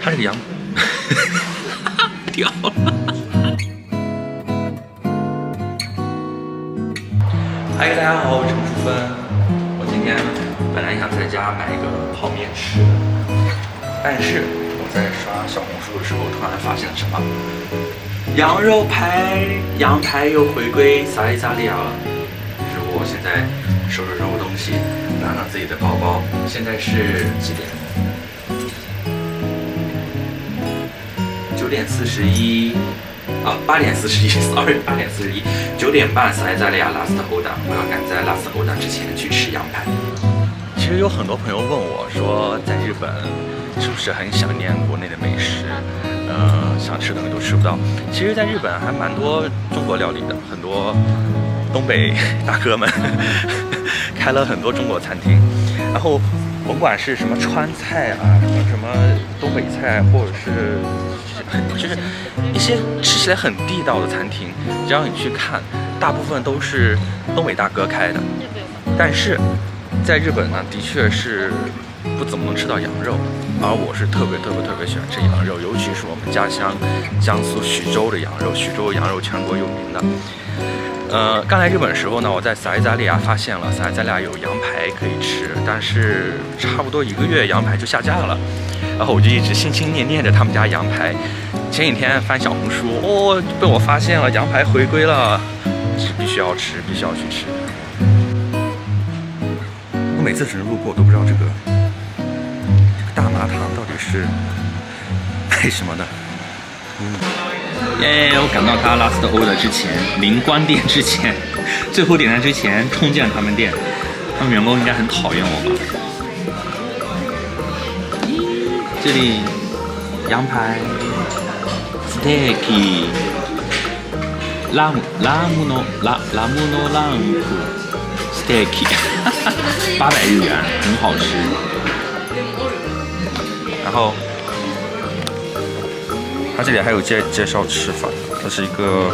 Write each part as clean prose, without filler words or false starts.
它这个羊掉了。嗨，大家好，我是陈淑芬。我今天本来想在家买一个泡面吃的，但是我在刷小红书的时候，突然发现了什么？羊肉排，羊排又回归萨利扎利亚了。就是我现在收拾东西，拿拿自己的包包。现在是几点？9点41啊，8点41 ，sorry， 8点41，9点半萨利扎利亚拉斯特欧达，我要赶在拉斯特欧达之前去吃羊排。其实有很多朋友问我说，在日本是不是很想念国内的美食？想吃的都吃不到。其实，在日本还蛮多中国料理的，很多东北大哥们开了很多中国餐厅。然后，甭管是什么川菜啊，什么东北菜，或者是就是一些吃起来很地道的餐厅，只要你去看，大部分都是东北大哥开的。但是在日本呢，的确是不怎么能吃到羊肉，而我是特别喜欢吃羊肉，尤其是我们家乡江苏徐州的羊肉，徐州羊肉全国有名的。刚来日本的时候呢，我在萨利扎利亚发现了萨利扎利亚有羊排可以吃，但是差不多1个月羊排就下架了，然后我就一直心心念念着他们家羊排。前几天翻小红书，被我发现了羊排回归了，必须要吃，必须要去吃。我每次只是路过，我都不知道这个大麻糖到底是卖什么的。我赶到他拉斯特欧的之前，临关店之前，最后点餐之前冲进了他们店，他们员工应该很讨厌我吧？这里羊排 steak ラムのランプ steak 800日元，很好吃。然后它这里还有介绍吃法，它是一个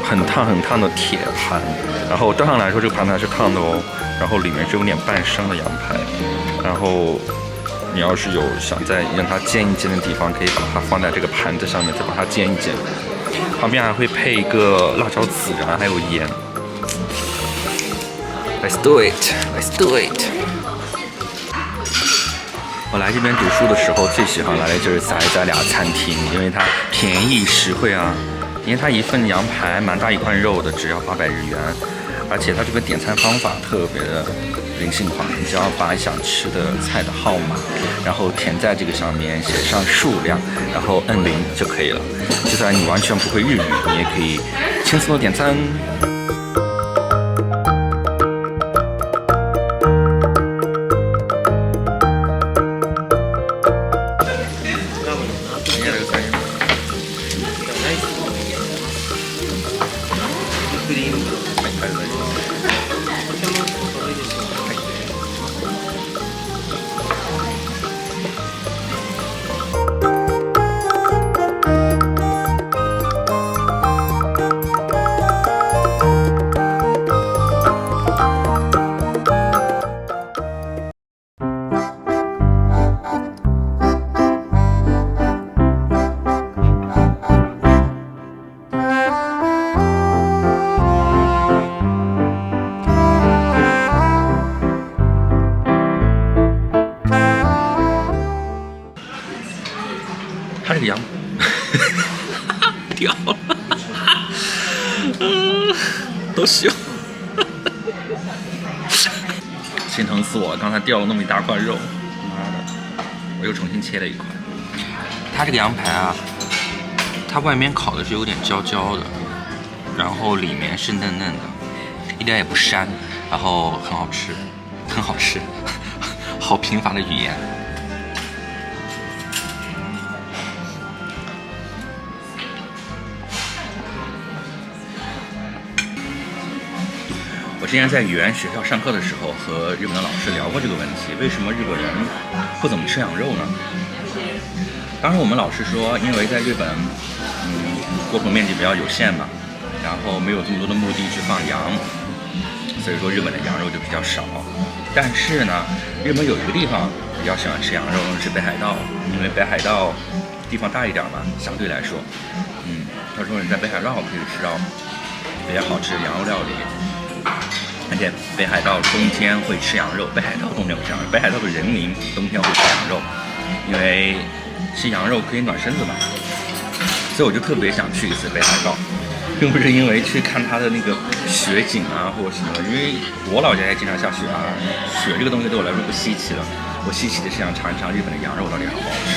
很烫的铁盘，然后端上来说这个盘子还是烫的哦，然后里面是有点半生的羊排，然后你要是有想再让它煎一煎的地方，可以把它放在这个盘子上面，再把它煎一煎，旁边还会配一个辣椒孜然还有盐。Let's do it。我来这边读书的时候，最喜欢来的就是萨利扎利亚餐厅，因为它便宜实惠啊。因为它一份羊排蛮大一块肉的，只要800日元，而且它这个点餐方法特别的人性化，你只要把想吃的菜的号码，然后填在这个上面，写上数量，然后摁0就可以了。就算你完全不会日语，你也可以轻松的点餐。它这个羊掉了，都朽，心疼死我了！刚才掉了那么一大块肉，妈的，我又重新切了一块。它这个羊排啊，它外面烤的是有点焦焦的，然后里面是嫩嫩的，一点也不膻，然后很好吃，很好吃，好贫乏的语言。我之前在语言学校上课的时候，和日本的老师聊过这个问题：为什么日本人不怎么吃羊肉呢？当时我们老师说，因为在日本，国土面积比较有限嘛，然后没有这么多的墓地去放羊，所以说日本的羊肉就比较少。但是呢，日本有一个地方比较喜欢吃羊肉是北海道，因为北海道地方大一点嘛，相对来说，他说你在北海道可以吃到比较好吃的羊肉料理，而且北海道冬天会吃羊肉，北海道冬天会吃羊肉，北海道的人民冬天会吃羊肉，因为吃羊肉可以暖身子嘛，所以我就特别想去一次北海道。并不是因为去看它的那个雪景啊或者什么的，因为我老家也经常下雪啊，雪这个东西对我来说不稀奇了。我稀奇的是想尝一尝日本的羊肉到底好不好吃。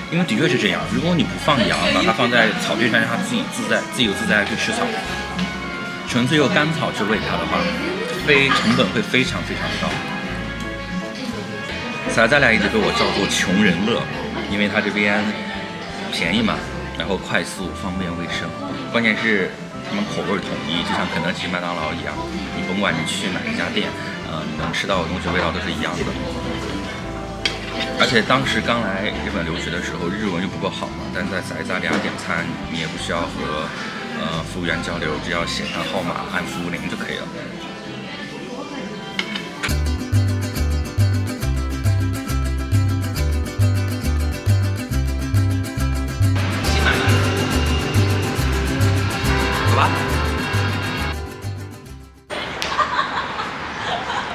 因为的确是这样，如果你不放羊，把它放在草地上，让它自由自在去吃草，纯粹用干草去喂它的话，成本会非常非常的高。萨加利亚一直被我叫做穷人乐。因为它这边便宜嘛，然后快速、方便、卫生，关键是他们口味统一，就像肯德基、麦当劳一样，你甭管你去哪一家店，你能吃到的东西味道都是一样的。而且当时刚来日本留学的时候，日文就不够好嘛，但在萨加利亚点餐，你也不需要和服务员交流，只要写上号码，按服务铃就可以了。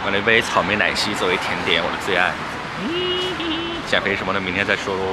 买了一杯草莓奶昔作为甜点，我的最爱。减肥什么的，明天再说喽。